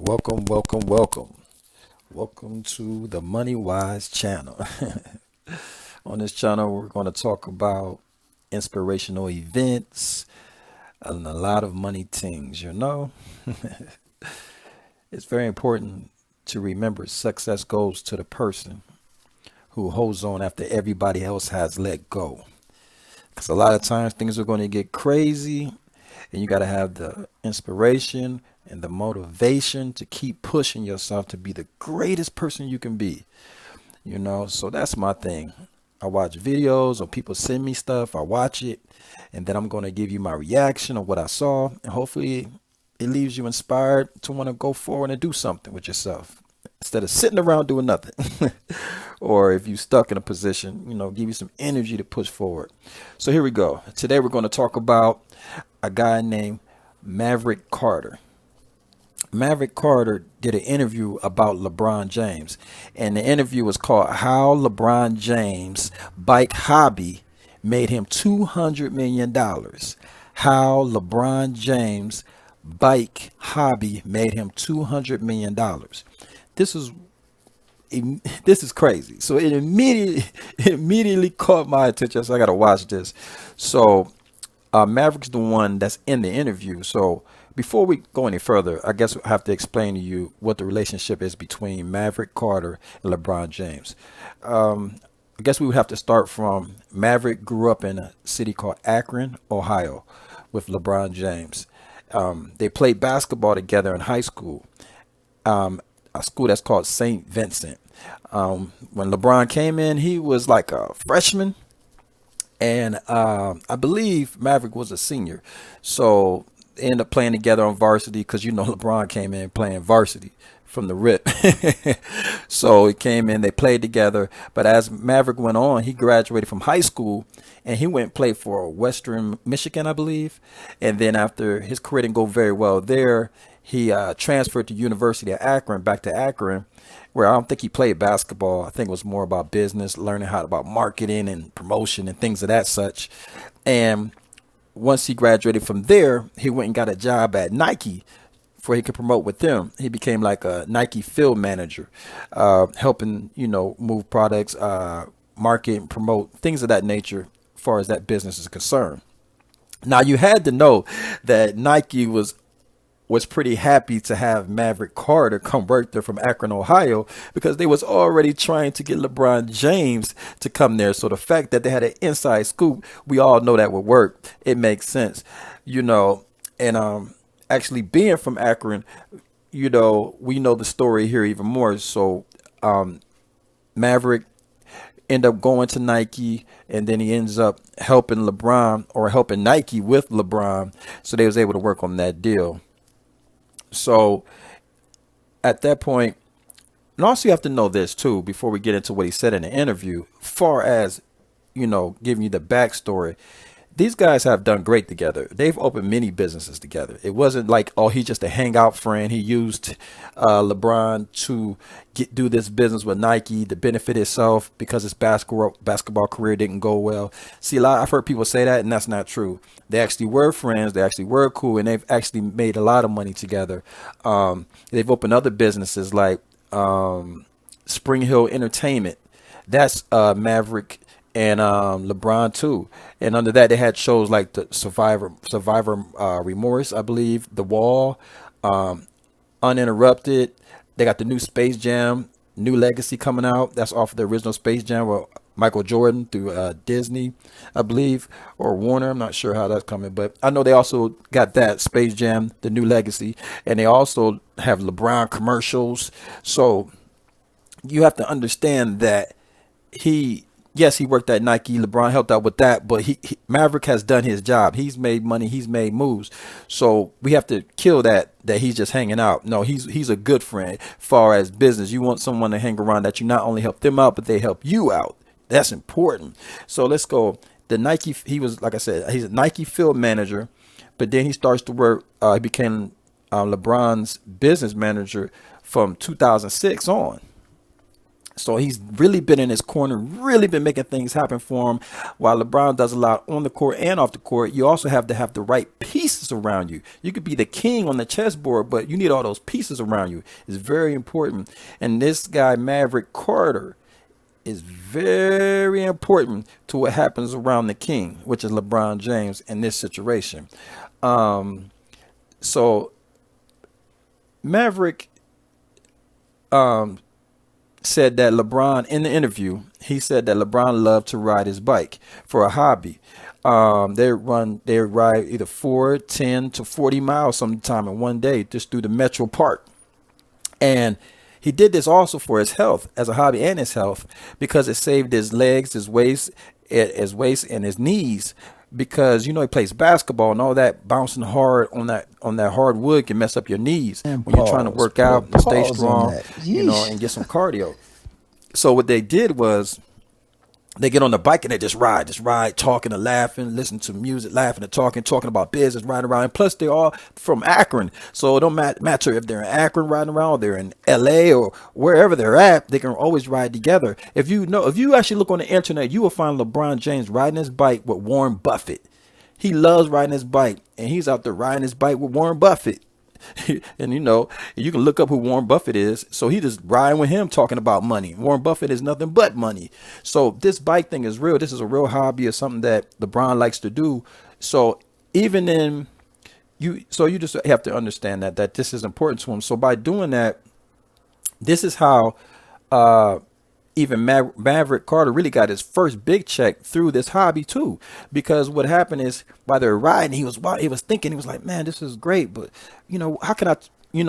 Welcome, welcome, welcome. Welcome to the MoneyWise Channel. On this channel, we're going to talk about inspirational events and a lot of money things. It's very important to remember success goes to the person who holds on after everybody else has let go. Because a lot of times things are going to get crazy, and you got to have the inspiration and the motivation to keep pushing yourself to be the greatest person you can be. So that's my thing. I watch videos or people send me stuff, I watch it, and then I'm going to give you my reaction of what I saw, and hopefully it leaves you inspired to want to go forward and do something with yourself instead of sitting around doing nothing. Or if you're stuck in a position, give you some energy to push forward. So here we go. Today we're going to talk about a guy named Maverick Carter. Maverick Carter did an interview about LeBron James, and the interview was called How LeBron James Bike Hobby Made Him $200 million. How LeBron James Bike Hobby Made Him $200 million. This is this is crazy. So it immediately caught my attention. So I got to watch this. So Maverick's the one that's in the interview. So before we go any further, I guess I have to explain to you what the relationship is between Maverick Carter and LeBron James. I guess we would have to start from Maverick grew up in a city called Akron, Ohio, with LeBron James. They played basketball together in high school, a school that's called St. Vincent. When LeBron came in, he was like a freshman, and I believe Maverick was a senior. So they ended up playing together on varsity because LeBron came in playing varsity from the rip. So he came in, they played together. But as Maverick went on, he graduated from high school and he went and played for Western Michigan, I believe. And then after his career didn't go very well there, he transferred to University of Akron, back to Akron, where I don't think he played basketball. I think it was more about business, learning how about marketing and promotion and things of that such. And once he graduated from there, he went and got a job at Nike where he could promote with them. He became like a Nike field manager, helping, move products, market and promote things of that nature as far as that business is concerned. Now you had to know that Nike was pretty happy to have Maverick Carter come work there from Akron, Ohio, because they was already trying to get LeBron James to come there. So the fact that they had an inside scoop, we all know that would work. It makes sense. And actually being from Akron, we know the story here even more. So Maverick end up going to Nike, and then he ends up helping LeBron or helping Nike with LeBron. So they was able to work on that deal. So at that point, and also you have to know this too, before we get into what he said in the interview, far as, giving you the backstory. These guys have done great together. They've opened many businesses together. It wasn't like, oh, he's just a hangout friend. He used LeBron to do this business with Nike to benefit himself because his basketball career didn't go well. See, I've heard people say that, and that's not true. They actually were friends. They actually were cool, and they've actually made a lot of money together. They've opened other businesses like Spring Hill Entertainment. That's Maverick and LeBron too. And under that, they had shows like the Survivor Remorse, I believe, The Wall, Uninterrupted. They got the new Space Jam, New Legacy coming out. That's off of the original Space Jam with Michael Jordan through Disney, I believe, or Warner. I'm not sure how that's coming, but I know they also got that Space Jam, the New Legacy, and they also have LeBron commercials. So you have to understand that yes, he worked at Nike. LeBron helped out with that, but Maverick has done his job. He's made money. He's made moves. So we have to kill that he's just hanging out. No, he's a good friend. Far as business, you want someone to hang around that you not only help them out, but they help you out. That's important. So let's go. The Nike. He was, like I said, he's a Nike field manager, but then he starts to work. He became LeBron's business manager from 2006 on. So he's really been in his corner, really been making things happen for him. While LeBron does a lot on the court and off the court, you also have to have the right pieces around you. You could be the king on the chessboard, but you need all those pieces around you. It's very important. And this guy, Maverick Carter, is very important to what happens around the king, which is LeBron James in this situation. So Maverick said that LeBron, in the interview, he said that LeBron loved to ride his bike for a hobby. They ride either 4, 10 to 40 miles sometime in one day just through the Metro Park. And he did this also for his health, as a hobby, and his health, because it saved his legs, his waist, and his knees. Because he plays basketball, and all that bouncing hard on that hard wood can mess up your knees when you're trying to work out and stay strong, and get some cardio. So what they did was they get on the bike and they just ride, talking and laughing, listen to music, laughing and talking about business, riding around. And plus, they're all from Akron, so it don't matter if they're in Akron riding around, or they're in LA, or wherever they're at. They can always ride together. If you actually look on the internet, you will find LeBron James riding his bike with Warren Buffett. He loves riding his bike, and he's out there riding his bike with Warren Buffett. And you can look up who Warren Buffett is. So he just riding with him, talking about money. Warren Buffett is nothing but money. So this bike thing is real. This is a real hobby. It's something that LeBron likes to do. So you just have to understand that this is important to him. So by doing that, this is how even Maverick Carter really got his first big check through this hobby too. Because what happened is, while they were riding, he was thinking, he was like, man, this is great, but how can I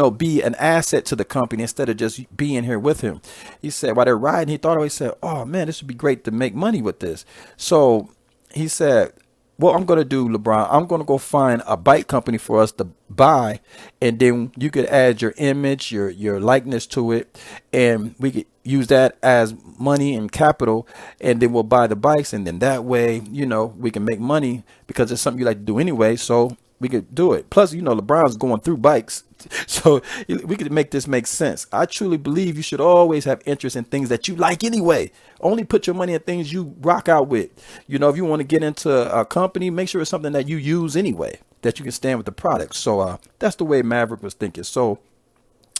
be an asset to the company instead of just being here with him? He said, while they're riding, he said, oh man, this would be great to make money with this. So he said, what I'm going to do, LeBron, I'm going to go find a bike company for us to buy, and then you could add your image, your likeness to it, and we could use that as money and capital, and then we'll buy the bikes, and then that way, we can make money, because it's something you like to do anyway, so we could do it. Plus, LeBron's going through bikes, so we could make this make sense. I truly believe you should always have interest in things that you like anyway. Only put your money in things you rock out with. If you want to get into a company, make sure it's something that you use anyway, that you can stand with the product. So that's the way Maverick was thinking. So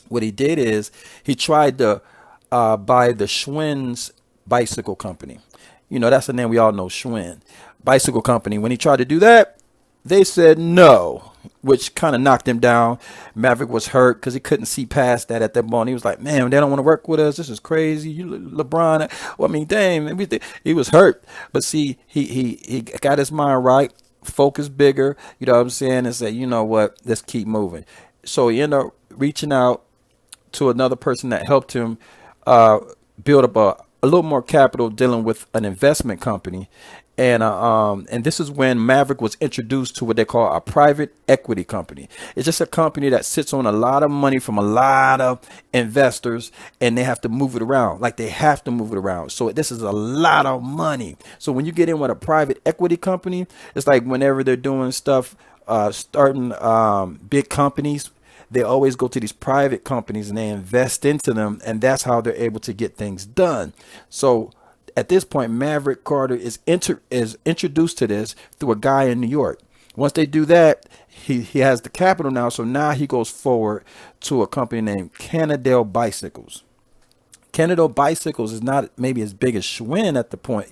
what he did is he tried to buy the Schwinn's bicycle company. That's the name we all know, Schwinn bicycle company. When he tried to do that, they said no, which kind of knocked him down. Maverick was hurt because he couldn't see past that at that moment. He was like, man, they don't want to work with us. This is crazy. LeBron. Well, I mean, dang, he was hurt. But see, he got his mind right, focused bigger, you know what I'm saying, and said, you know what, let's keep moving. So he ended up reaching out to another person that helped him build up a little more capital, dealing with an investment company. And this is when Maverick was introduced to what they call a private equity company. It's just a company that sits on a lot of money from a lot of investors, and they have to move it around. So this is a lot of money. So when you get in with a private equity company, it's like whenever they're doing stuff, starting big companies, they always go to these private companies and they invest into them, and that's how they're able to get things done. So at this point, Maverick Carter is introduced to this through a guy in New York. Once they do that, he has the capital now. So now he goes forward to a company named Cannondale Bicycles. Cannondale Bicycles is not maybe as big as Schwinn at the point,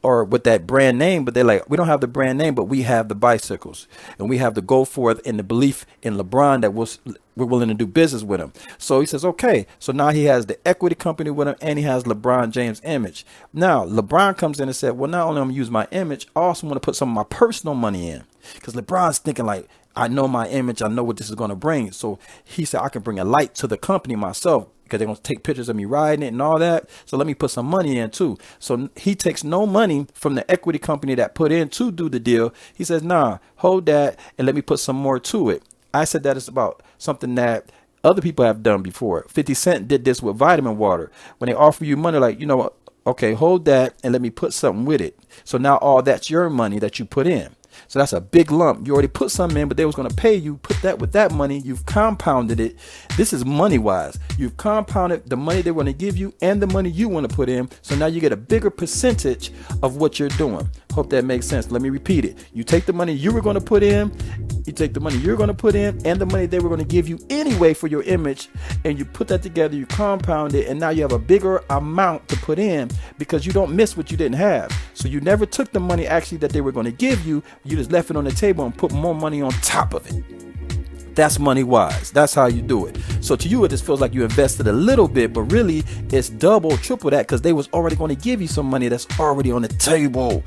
or with that brand name, but they're like, we don't have the brand name, but we have the bicycles, and we have to go forth in the belief in LeBron that we're willing to do business with him. So he says, okay. So now he has the equity company with him, and he has LeBron James' image. Now LeBron comes in and said, well, not only am I going to use my image, I also want to put some of my personal money in, because LeBron's thinking like, I know my image, I know what this is going to bring. So he said, I can bring a light to the company myself, because they're going to take pictures of me riding it and all that. So let me put some money in too. So he takes no money from the equity company that put in to do the deal. He says, nah, hold that and let me put some more to it. I said that is about something that other people have done before. 50 Cent did this with vitamin water. When they offer you money, like, you know what, okay, hold that and let me put something with it. So now all that's your money that you put in. So that's a big lump. You already put something in, but they was going to pay you. Put that with that money. You've compounded it. This is MoneyWise. You've compounded the money they want to give you and the money you want to put in. So now you get a bigger percentage of what you're doing. Hope that makes sense. Let me repeat it. You take the money you were going to put in, you take the money you're going to put in, and the money they were going to give you anyway for your image, and you put that together, you compound it, and now you have a bigger amount to put in because you don't miss what you didn't have. So you never took the money actually that they were going to give you. You just left it on the table and put more money on top of it. That's MoneyWise. That's how you do it. So to you, it just feels like you invested a little bit, but really it's double, triple that because they was already going to give you some money that's already on the table.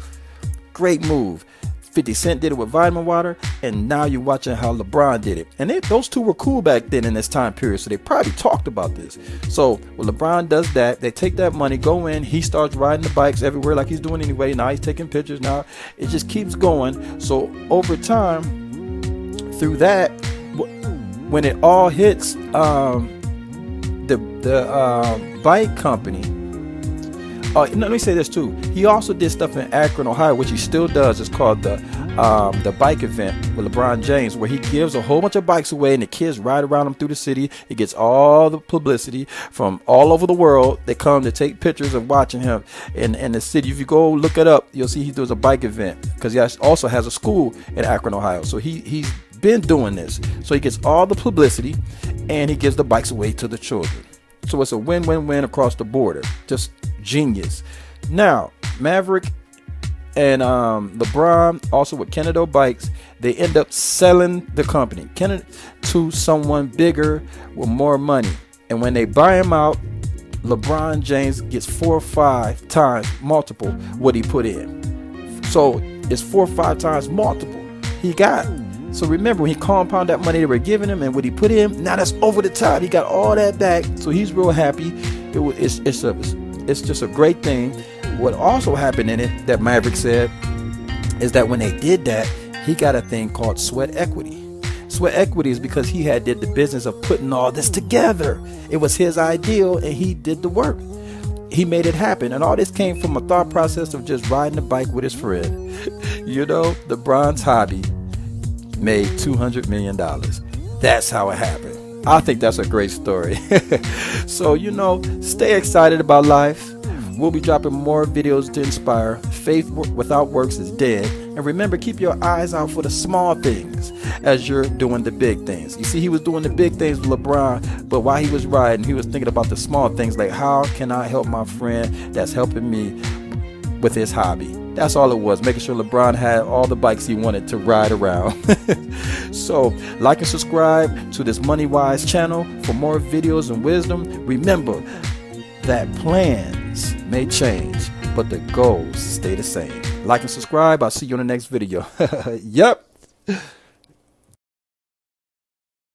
Great move. 50 Cent did it with vitamin water, and now you're watching how LeBron did it. And those two were cool back then in this time period, so they probably talked about this. So when LeBron does that, they take that money, go in, he starts riding the bikes everywhere like he's doing anyway. Now he's taking pictures. Now it just keeps going. So over time, through that, when it all hits the bike company. Let me say this too. He also did stuff in Akron, Ohio, which he still does. It's called the bike event with LeBron James, where he gives a whole bunch of bikes away and the kids ride around him through the city. He gets all the publicity from all over the world. They come to take pictures of watching him in the city. If you go look it up, you'll see he does a bike event because he also has a school in Akron, Ohio. So he's been doing this. So he gets all the publicity and he gives the bikes away to the children. So it's a win-win-win across the border. Just genius. Now, Maverick and LeBron, also with Kennedy Bikes, they end up selling the company to someone bigger with more money. And when they buy him out, LeBron James gets 4 or 5 times multiple what he put in. So it's 4 or 5 times multiple he got. So remember, when he compounded that money they were giving him and what he put in, now that's over the top. He got all that back, so he's real happy. It's just a great thing. What also happened in it that Maverick said is that when they did that, he got a thing called sweat equity. Sweat equity is because he did the business of putting all this together. It was his ideal, and he did the work. He made it happen, and all this came from a thought process of just riding a bike with his friend. You know, LeBron's hobby made $200 million. That's how it happened. I think that's a great story. So, stay excited about life. We'll be dropping more videos to inspire. Faith without works is dead. And remember, keep your eyes out for the small things as you're doing the big things. You see, he was doing the big things with LeBron, but while he was riding, he was thinking about the small things, like how can I help my friend that's helping me with his hobby. That's all it was, making sure LeBron had all the bikes he wanted to ride around. So like and subscribe to this MoneyWise channel for more videos and wisdom. Remember that plans may change, but the goals stay the same. Like and subscribe. I'll see you in the next video. Yep.